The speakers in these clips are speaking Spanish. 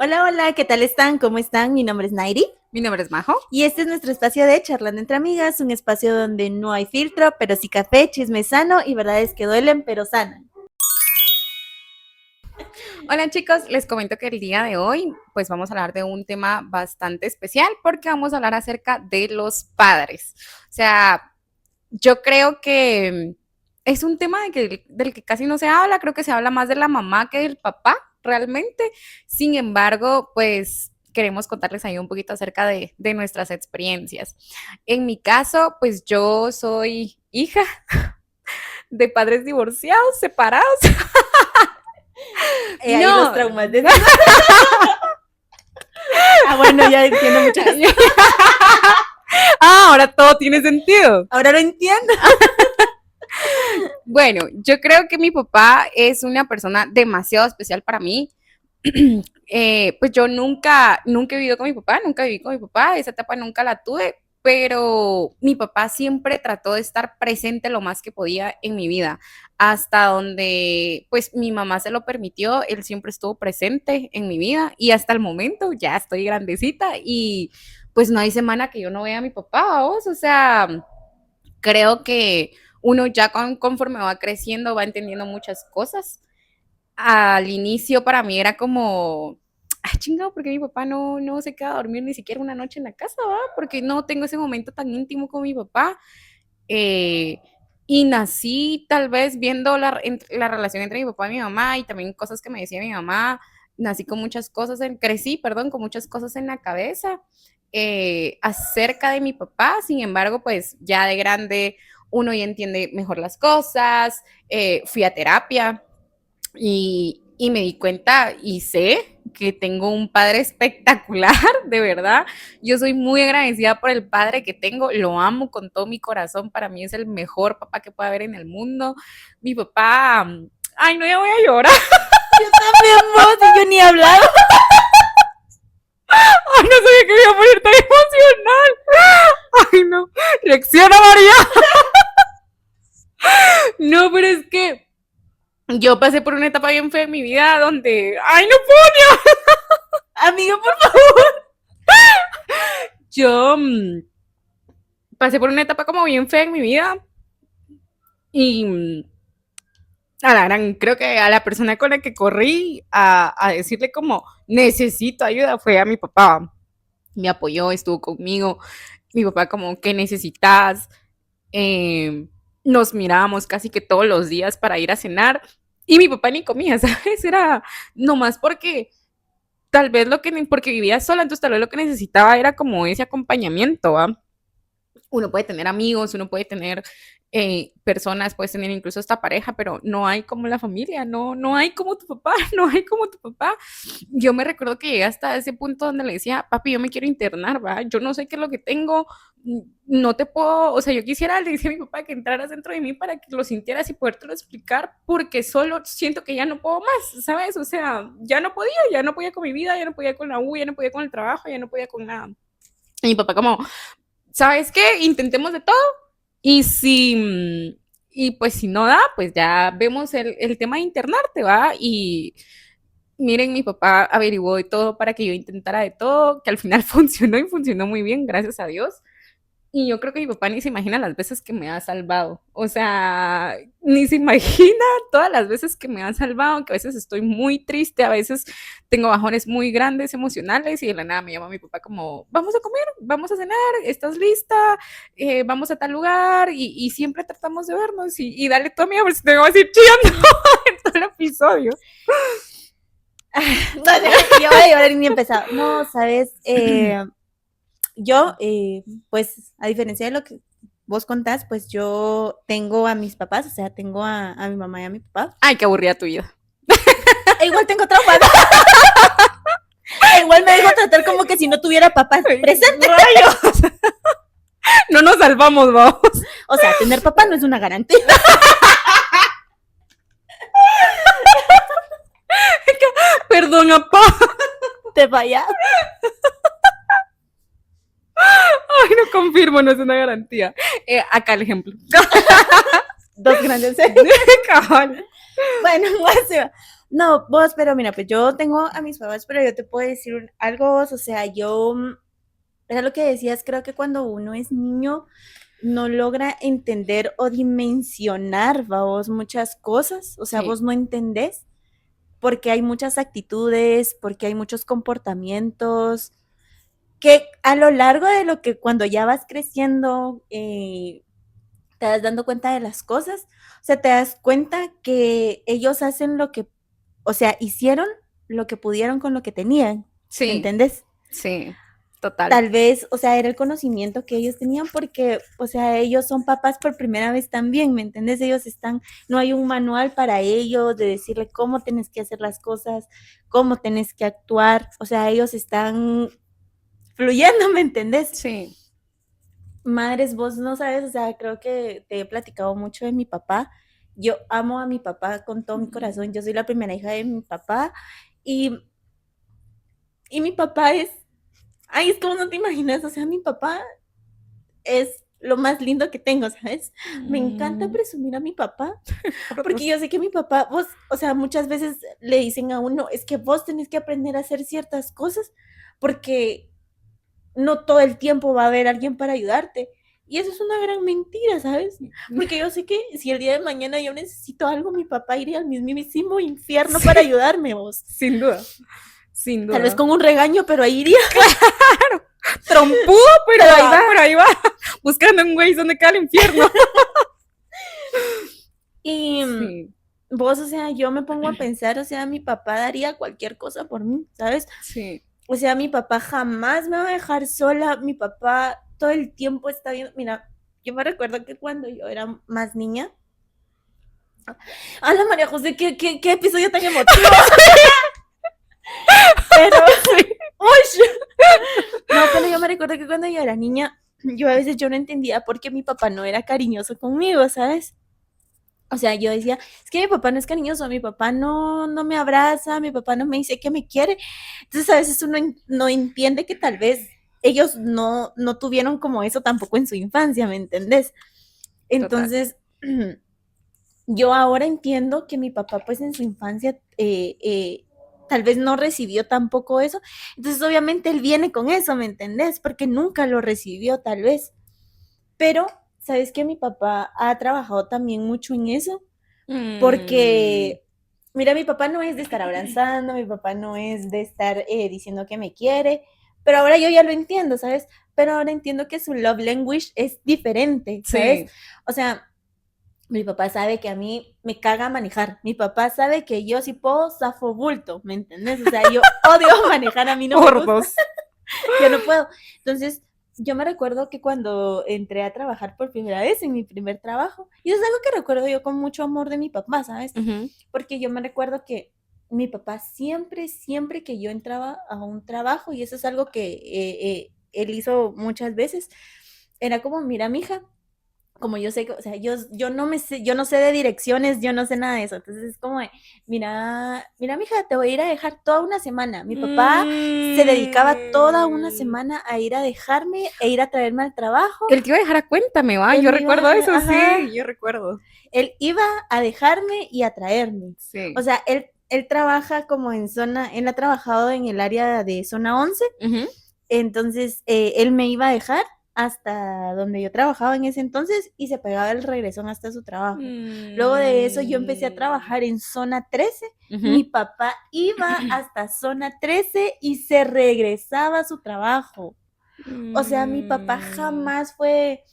Hola, hola, ¿qué tal están? ¿Cómo están? Mi nombre es Nairi Mi nombre es Majo. y este es nuestro espacio de Charlando entre Amigas, un espacio donde no hay filtro, pero sí café, chisme sano y verdades que duelen, pero sanan. Hola chicos, les comento que el día de hoy pues vamos a hablar de un tema bastante especial porque vamos a hablar acerca de los padres. O sea, yo creo que es un tema del que casi no se habla, creo que se habla más de la mamá que del papá realmente. Sin embargo, pues queremos contarles ahí un poquito acerca de nuestras experiencias. En mi caso, pues yo soy hija de padres divorciados, separados. Ahí los No, traumas de... bueno, ya entiendo muchas cosas. ahora todo tiene sentido. Ahora lo entiendo. Bueno, yo creo que mi papá es una persona demasiado especial para mí. Pues yo nunca he vivido con mi papá, nunca viví con mi papá, esa etapa nunca la tuve, pero mi papá siempre trató de estar presente lo más que podía en mi vida, hasta donde pues mi mamá se lo permitió, él siempre estuvo presente en mi vida y hasta el momento ya estoy grandecita y pues no hay semana que yo no vea a mi papá, ¿vos? O sea, creo que uno ya conforme va creciendo va entendiendo muchas cosas. Al inicio para mí era como, ay, chingado, porque mi papá no se queda a dormir ni siquiera una noche en la casa, ¿va? Porque no tengo ese momento tan íntimo con mi papá. Eh, y nací tal vez viendo la relación entre mi papá y mi mamá y también cosas que me decía mi mamá. Nací con muchas cosas, crecí, perdón, con muchas cosas en la cabeza acerca de mi papá. Sin embargo, pues ya de grande uno ya entiende mejor las cosas. Fui a terapia y me di cuenta y sé que tengo un padre espectacular, de verdad. Yo soy muy agradecida por el padre que tengo, lo amo con todo mi corazón, para mí es el mejor papá que puede haber en el mundo. Mi papá, ay, no, ya voy a llorar. Yo también, vos, y yo ni he hablado. Ay, no sabía que me iba a poner tan emocional. Ay, no, reacciona María. No, pero es que yo pasé por una etapa bien fea en mi vida donde, ay, no puedo. Amigo, por favor. Yo pasé por una etapa como bien fea en mi vida y a la gran, creo que a la persona con la que corrí a decirle como necesito ayuda fue a mi papá. Me apoyó, estuvo conmigo. Mi papá como, ¿qué necesitas? Nos mirábamos casi que todos los días para ir a cenar y mi papá ni comía, ¿sabes? Era nomás porque tal vez porque vivía sola, entonces tal vez lo que necesitaba era como ese acompañamiento, ¿va? Uno puede tener amigos, uno puede tener personas, puedes tener incluso esta pareja, pero no hay como la familia, no hay como tu papá, no hay como tu papá. Yo me recuerdo que llegué hasta ese punto donde le decía, papi, yo me quiero internar, va, yo no sé qué es lo que tengo, no te puedo, o sea, yo quisiera, le decía a mi papá que entraras dentro de mí para que lo sintieras y podértelo explicar, porque solo siento que ya no puedo más, ¿sabes? O sea, ya no podía con mi vida, ya no podía con la U, ya no podía con el trabajo, ya no podía con nada. Y mi papá como, ¿sabes qué? Intentemos de todo y y pues si no da, pues ya vemos el tema de internarte, ¿va? Y miren, mi papá averiguó de todo para que yo intentara de todo, que al final funcionó y funcionó muy bien, gracias a Dios. Y yo creo que mi papá ni se imagina las veces que me ha salvado. O sea, ni se imagina todas las veces que me ha salvado, que a veces estoy muy triste, a veces tengo bajones muy grandes emocionales y de la nada me llama mi papá como, vamos a comer, vamos a cenar, ¿estás lista? Vamos a tal lugar y siempre tratamos de vernos y dale todo mío, porque te voy a decir chillando en todo el episodio. No, yo voy a llorar y ni he empezado. No, sabes, yo, pues, a diferencia de lo que vos contás, pues yo tengo a mis papás, o sea, tengo a mi mamá y a mi papá. Ay, qué aburrida tu vida. E igual tengo traumas. E igual me dejo tratar como que si no tuviera papás presentes. ¡Rayos! No nos salvamos, vamos. O sea, tener papá no es una garantía. Perdón, papá. Te vayas. Ay, no confirmo, no es una garantía. Acá el ejemplo. Dos grandes. Cabal. Bueno, pues, No, vos, pero mira, pues yo tengo a mis papás, pero yo te puedo decir algo, vos, o sea, yo, era lo que decías, creo que cuando uno es niño no logra entender o dimensionar, vos, muchas cosas, o sea, Sí, vos no entendés porque hay muchas actitudes, porque hay muchos comportamientos, que a lo largo de lo que cuando ya vas creciendo, te das dando cuenta de las cosas, o sea, te das cuenta que ellos hacen lo que, o sea, hicieron lo que pudieron con lo que tenían, ¿me sí, entendés? sí, total. Tal vez, o sea, era el conocimiento que ellos tenían porque, o sea, ellos son papás por primera vez también, ¿me entendés? Ellos están, no hay un manual para ellos de decirle cómo tenés que hacer las cosas, cómo tenés que actuar, o sea, ellos están fluyendo, ¿me entendés? Sí. Madres, vos no sabes, o sea, creo que te he platicado mucho de mi papá. Yo amo a mi papá con todo mi corazón. Yo soy la primera hija de mi papá y, y mi papá es, ay, es como no te imaginas, o sea, mi papá es lo más lindo que tengo, ¿sabes? Me encanta Mm, presumir a mi papá por porque dos. yo sé que mi papá, vos, o sea, muchas veces le dicen a uno, es que vos tenés que aprender a hacer ciertas cosas porque no todo el tiempo va a haber alguien para ayudarte. Y eso es una gran mentira, ¿sabes? Porque yo sé que si el día de mañana yo necesito algo, mi papá iría al mismísimo infierno para Sí, ayudarme, vos. sin duda, sin Tal vez duda. con un regaño, pero ahí iría. Claro, trompudo, Pero ahí va. pero ahí va, buscando un güey donde queda el infierno. Y Sí, vos, o sea, yo me pongo a pensar, o sea, mi papá daría cualquier cosa por mí, ¿sabes? sí. O sea, mi papá jamás me va a dejar sola. Mi papá todo el tiempo está viendo. Mira, yo me recuerdo que cuando yo era más niña, ¡Hala, María José! ¿Qué episodio tan emotivo? Pero, Sí. ¡uy! No, pero yo me recuerdo que cuando yo era niña, yo a veces yo no entendía por qué mi papá no era cariñoso conmigo, ¿sabes? O sea, yo decía, es que mi papá no es cariñoso, mi papá no me abraza, mi papá no me dice que me quiere. Entonces a veces uno no entiende que tal vez ellos no tuvieron como eso tampoco en su infancia, ¿me entendés? Total. Entonces, yo ahora entiendo que mi papá pues en su infancia tal vez no recibió tampoco eso. Entonces obviamente él viene con eso, ¿me entendés? Porque nunca lo recibió tal vez. Pero, ¿sabes qué? Mi papá ha trabajado también mucho en eso Mm, porque, mira, mi papá no es de estar abrazando, mi papá no es de estar diciendo que me quiere, pero ahora yo ya lo entiendo, ¿sabes? Pero ahora entiendo que su love language es diferente, ¿sabes? sí. O sea, mi papá sabe que a mí me caga manejar. Mi papá sabe que yo si puedo zafo bulto, ¿me entiendes? O sea, yo odio manejar, a mí no me Por gusta, dos. yo no puedo. Entonces, yo me recuerdo que cuando entré a trabajar por primera vez en mi primer trabajo, y eso es algo que recuerdo yo con mucho amor de mi papá, ¿sabes? Ujú. Porque yo me recuerdo que mi papá siempre que yo entraba a un trabajo, y eso es algo que él hizo muchas veces, era como, mira, mija, como yo sé que, o sea, yo no me sé, yo no sé de direcciones, yo no sé nada de eso. Entonces es como de, mira, mija, te voy a ir a dejar toda una semana. Mi papá se dedicaba toda una Mm. semana a ir a dejarme e ir a traerme al trabajo. Él te iba a dejar a cuéntame, va. Él Yo me iba, recuerdo eso, sí, ajá, yo recuerdo. él iba a dejarme y a traerme. O Sí. sea, él trabaja como en zona, él ha trabajado en el área de zona 11. Ujú. Entonces, él me iba a dejar hasta donde yo trabajaba en ese entonces y se pegaba el regresón hasta su trabajo. Luego de eso yo empecé a Mm. trabajar en zona 13. Ujú. Mi papá iba hasta zona 13 y se regresaba a su trabajo. O sea, mi papá Mm. jamás fue,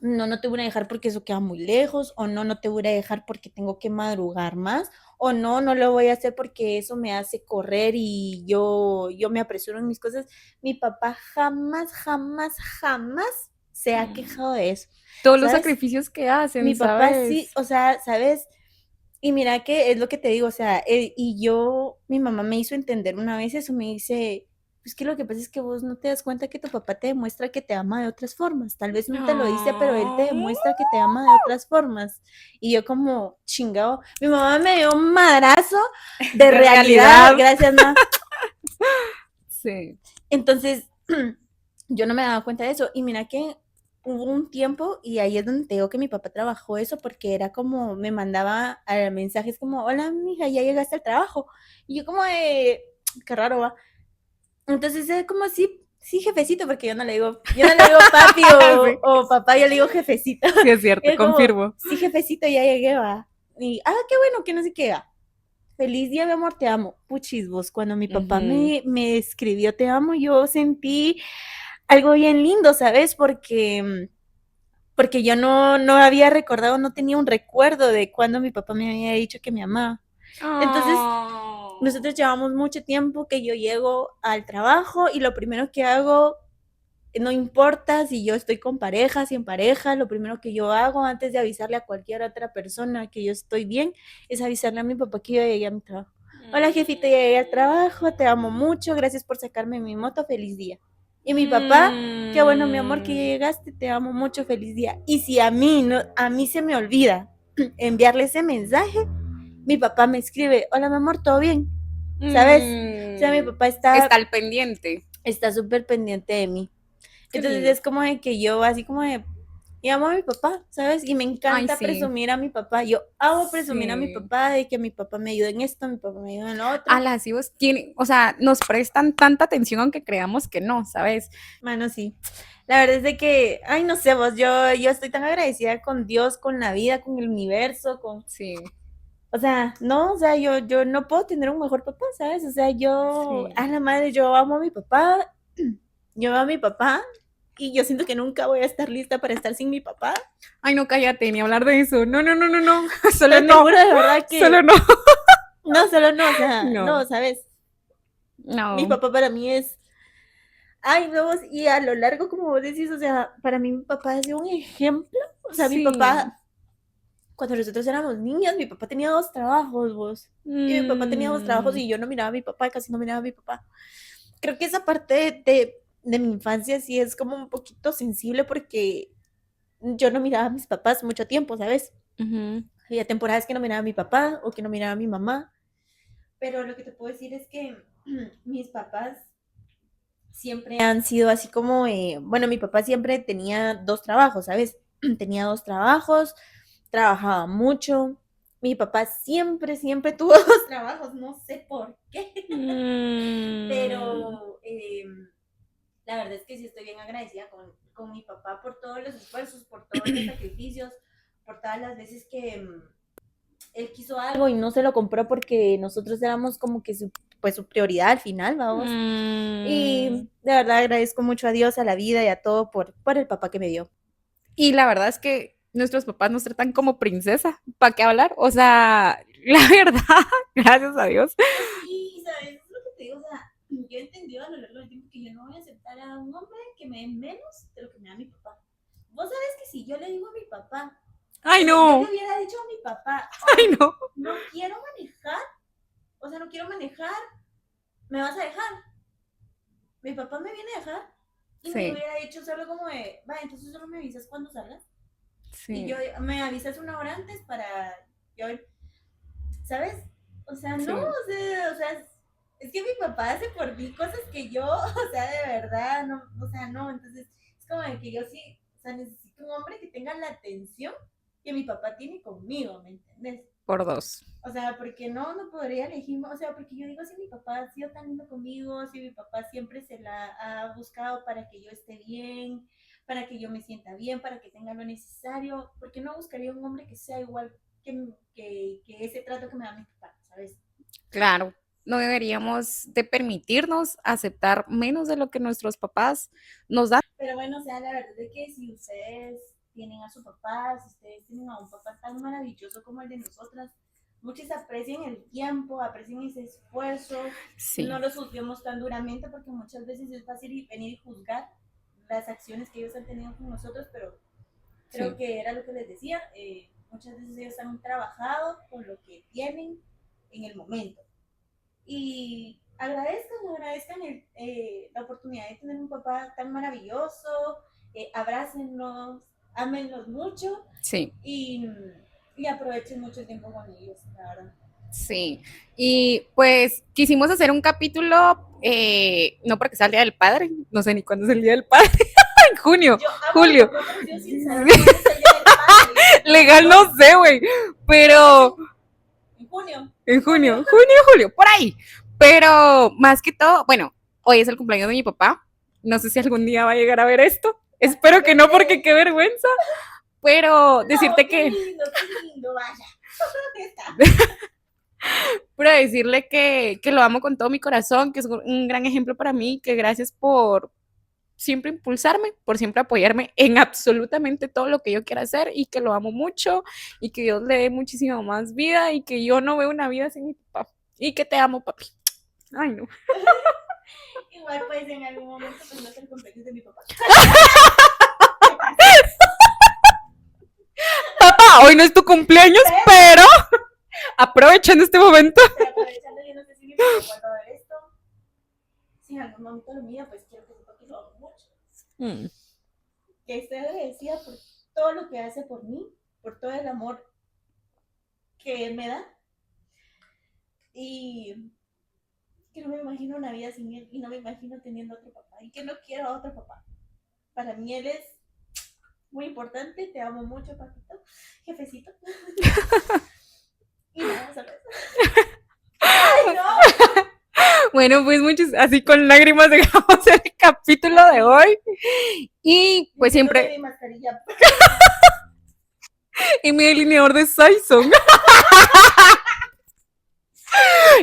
no te voy a dejar porque eso queda muy lejos, o no te voy a dejar porque tengo que madrugar más, o no lo voy a hacer porque eso me hace correr y yo me apresuro en mis cosas. Mi papá jamás se ha quejado de eso, Todos los ¿sabes? sacrificios que hacen, Mi papá sí, ¿sabes? o sea, ¿sabes? Y mira que es lo que te digo, o sea, y yo, mi mamá me hizo entender una vez eso, me dice, pues que lo que pasa es que vos no te das cuenta que tu papá te demuestra que te ama de otras formas. Tal vez no te lo dice, pero él te Oh, demuestra que te ama de otras formas. Y yo como, chingado, mi mamá me dio un madrazo de de realidad, realidad. gracias, ma. Sí. Entonces, yo no me daba cuenta de eso. Y mira que hubo un tiempo y ahí es donde te digo que mi papá trabajó eso porque era como, me mandaba mensajes como, hola, mija, ya llegaste al trabajo. Y yo como de, qué raro va. Entonces es como, sí, sí, jefecito, porque yo no le digo papi Sí, o papá, yo le digo jefecito. sí es Y cierto, es como, confirmo. sí, jefecito, ya llegué, va. Y, qué bueno, que no sé qué, va. Feliz día, mi amor, te amo. Puchis, vos, cuando mi papá Ujú. me escribió te amo, yo sentí algo bien lindo, ¿sabes? Porque yo no había recordado, no tenía un recuerdo de cuando mi papá me había dicho que me amaba. Entonces, Oh. nosotros llevamos mucho tiempo que yo llego al trabajo y lo primero que hago, no importa si yo estoy con pareja, sin pareja, lo primero que yo hago antes de avisarle a cualquier otra persona que yo estoy bien, es avisarle a mi papá que yo llegué a mi trabajo. Hola jefita, ya llegué al trabajo, te amo mucho, gracias por sacarme mi moto, feliz día. Y mi papá, qué bueno mi amor que ya Mm. llegaste, te amo mucho, feliz día. Y si a mí no, a mí se me olvida enviarle ese mensaje, mi papá me escribe, hola mi amor, ¿todo bien? ¿Sabes? O sea, mi Mm. papá Está está al pendiente. está súper pendiente de mí. Qué Entonces lindo. es como de que yo así como de, y amo a mi papá, ¿sabes? Y me Ay, encanta sí. presumir a mi papá. Yo amo presumir a mi Sí. papá de que mi papá me ayuda en esto, mi papá me ayuda en lo A otro. las hijos tienen, o sea, nos prestan tanta atención aunque creamos que no, ¿sabes? Bueno, sí. La verdad es de que, ay, no sé, vos, yo estoy tan agradecida con Dios, con la vida, con el universo, Sí, o sea, no, o sea, yo no puedo tener un mejor papá, ¿sabes? O sea, a sí. la madre, yo amo a mi papá, yo amo a mi papá, y yo siento que nunca voy a estar lista para estar sin mi papá. Ay, no, cállate, ni hablar de eso. No, no, no, no, no. Solo Pero te no. juro de verdad Solo que no. no, solo no, o sea, No, no, ¿sabes? Mi no. papá para mí es, ay, no, y a lo largo, como vos decís, o sea, para mí mi papá ha sido un ejemplo. O sea, mi Sí. papá, cuando nosotros éramos niñas, mi papá tenía dos trabajos, vos. Y mi papá tenía dos trabajos Mm, y yo no miraba a mi papá, casi no miraba a mi papá. Creo que esa parte de mi infancia sí es como un poquito sensible porque yo no miraba a mis papás mucho tiempo, ¿sabes? ujú. Había temporadas que no miraba a mi papá o que no miraba a mi mamá. Pero lo que te puedo decir es que mis papás siempre han sido así como, bueno, mi papá siempre tenía dos trabajos, ¿sabes? Tenía dos trabajos, trabajaba mucho. Mi papá siempre, siempre tuvo dos trabajos, no sé por qué, Mm, pero la verdad es que sí estoy bien agradecida con mi papá por todos los esfuerzos, por todos los sacrificios, por todas las veces que él quiso algo y no se lo compró porque nosotros éramos como que pues su prioridad al final, vamos. Y mm. de verdad agradezco mucho a Dios, a la vida y a todo por el papá que me dio. Y la verdad es que nuestros papás nos tratan como princesa. ¿Para qué hablar? O sea, la verdad, gracias a Dios. Pues sí, ¿sabes? Es lo que te digo, o sea, yo he entendido a lo largo del tiempo que yo no voy a aceptar a un hombre que me dé menos de lo que me da mi papá. Vos sabes que si yo le digo a mi papá, Ay, o sea, yo le no. hubiera dicho a mi papá, Ay, oye, no. no quiero manejar, o sea, no quiero manejar, me vas a dejar. Mi papá me viene a dejar y me Sí, hubiera dicho solo como de, va, entonces solo me avisas cuando salgas. Y yo, sí, me avisas una hora antes para yo, ¿sabes? O sea, no, sí. o sea, es que mi papá hace por mí cosas que yo, o sea, de verdad, no, o sea, no, entonces es como de que yo sí, o sea, necesito un hombre que tenga la atención que mi papá tiene conmigo, ¿me entiendes? Por dos. O sea, porque no podría elegir, o sea, porque yo digo, si mi papá ha sido tan lindo conmigo, si mi papá siempre se la ha buscado para que yo esté bien, para que yo me sienta bien, para que tenga lo necesario, porque no buscaría un hombre que sea igual que ese trato que me da mi papá, ¿sabes? Claro, no deberíamos de permitirnos aceptar menos de lo que nuestros papás nos dan. Pero bueno, o sea, la verdad es que si ustedes tienen a su papá, si ustedes tienen a un papá tan maravilloso como el de nosotras, muchos aprecien el tiempo, aprecien ese esfuerzo, Sí, no los juzguemos tan duramente porque muchas veces es fácil venir y juzgar las acciones que ellos han tenido con nosotros, pero creo sí. que era lo que les decía, muchas veces ellos han trabajado con lo que tienen en el momento. Y agradezcan la oportunidad de tener un papá tan maravilloso, abrácenlos, ámenlos mucho Sí, y, y aprovechen mucho el tiempo con ellos, la verdad. sí. Y pues quisimos hacer un capítulo, no porque sea el Día del Padre, no sé ni cuándo es el Día del Padre, en junio, Yo amo julio. a mi papá, pero yo sin saber cuándo es el día del padre. Legal no sé, güey. Pero En junio. en junio, julio, por ahí. Pero más que todo, bueno, hoy es el cumpleaños de mi papá. No sé si algún día va a llegar a ver esto. Espero que no, porque qué vergüenza. Pero decirte No, que, qué lindo, vaya. pero decirle que lo amo con todo mi corazón, que es un gran ejemplo para mí, que gracias por siempre impulsarme, por siempre apoyarme en absolutamente todo lo que yo quiera hacer y que lo amo mucho y que Dios le dé muchísimo más vida y que yo no veo una vida sin mi papá y que te amo, papi. Ay, no. Igual pues en algún momento pues no es el cumpleaños de mi papá. Papá, hoy no es tu cumpleaños, pero aprovechando este momento. Pero aprovechando, yo no sé si mi papá vuelva a ver esto. Si en algún momento lo mira, pues quiero que sepa que lo amo mucho. Que esté agradecida por todo lo que hace por mí, por todo el amor que él me da. Y que no me imagino una vida sin él y no me imagino teniendo otro papá y que no quiero a otro papá. Para mí él es muy importante, te amo mucho, papito, jefecito. Y nada, solo eso. ¡Ay, no! Bueno, pues muchos, así con lágrimas dejamos el capítulo de hoy. Y pues siempre. Mi mascarilla. Y mi delineador de Saison.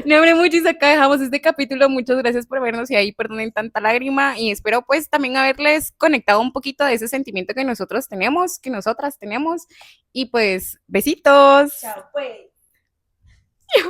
No, hombre, muchis, acá dejamos este capítulo. Muchas gracias por vernos y ahí perdonen tanta lágrima. Y espero pues también haberles conectado un poquito de ese sentimiento que nosotros tenemos, que nosotras tenemos. Y pues, besitos. Chao, pues. Ay,